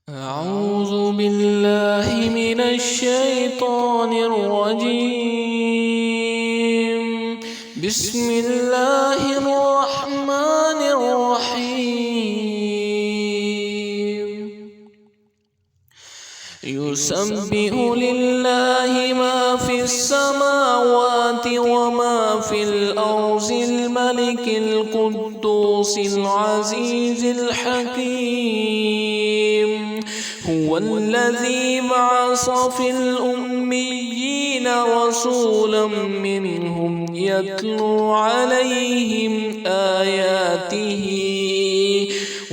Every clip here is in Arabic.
أعوذ بالله من الشيطان الرجيم. بسم الله الرحمن الرحيم. يسبح لله ما في السماوات وما في الأرض الملك القدوس العزيز الحكيم. هو الذي بعث في الأميين رسولا منهم يتلو عليهم آياته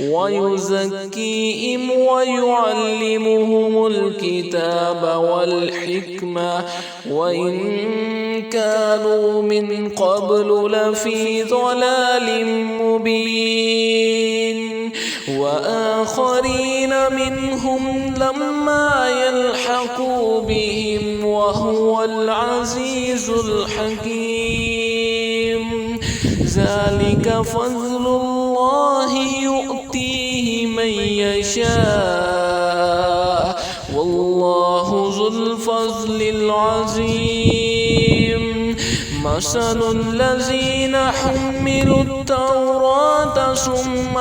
ويزكيهم ويعلمهم الكتاب والحكمة وإن كانوا من قبل لفي ضلال مبين. وآخرين منهم لما يلحقوا بهم وهو العزيز الحكيم. ذلك فضل الله يؤتيه من يشاء والله ذو الفضل العظيم. مثل الذين حملوا التوراة ثم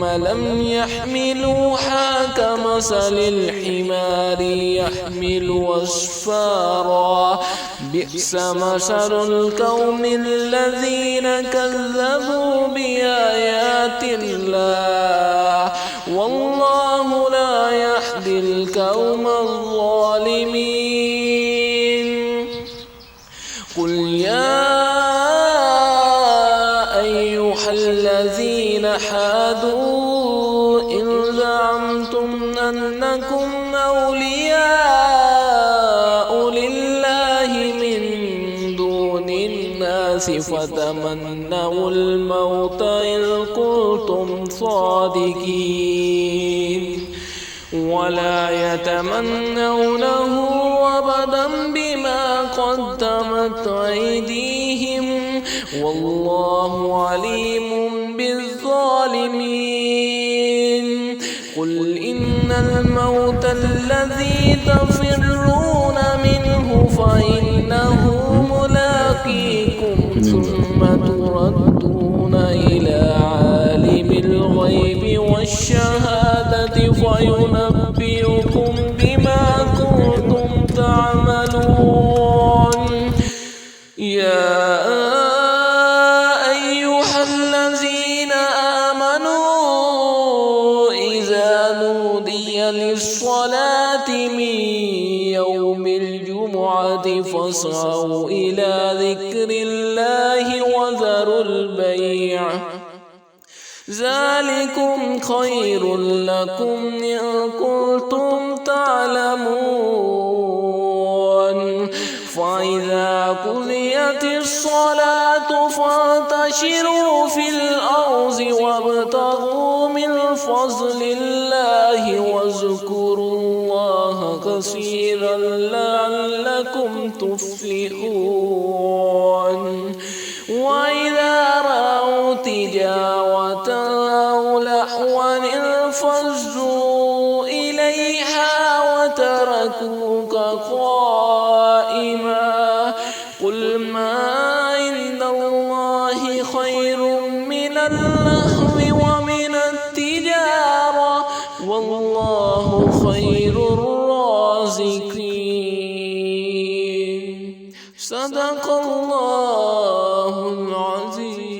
لم يحملوها كمثل الحمار يحمل أسفارا. بئس مثل القوم الذين كذبوا بآيات الله والله لا يهدي القوم الظالمين. قل يا أيها الذين هادوا إن زعمتم أنكم أولياء لله من دون الناس فتمنوا الموت إن كنتم صادقين ولا يتمنونه أبدا بما قدمت أيديهم والله عليم بالظالمين. قل إن الموت الذي تفرون منه فإنه ملاقيكم ثم تردون إلى عالم الغيب والشهادة فينبئكم بما كنتم تعملون. يا أيها الذين آمنوا إذا نودي للصلاة من يوم الجمعة فاسعوا إلى ذكر الله وذروا البيع ذلكم خير لكم إن كنتم تعلمون. فإذا قضيت الصلاة فانتشروا في الأرض وابتغوا من فضل الله واذكروا الله كثيرا لعلكم تفلحون. وإذا رأوا تجارة أو لهوا انفضوا إليها وتركوك قائما. قل ما عند الله خير من اللهو ومن التجارة والله خير الرازقين. صدق الله العظيم.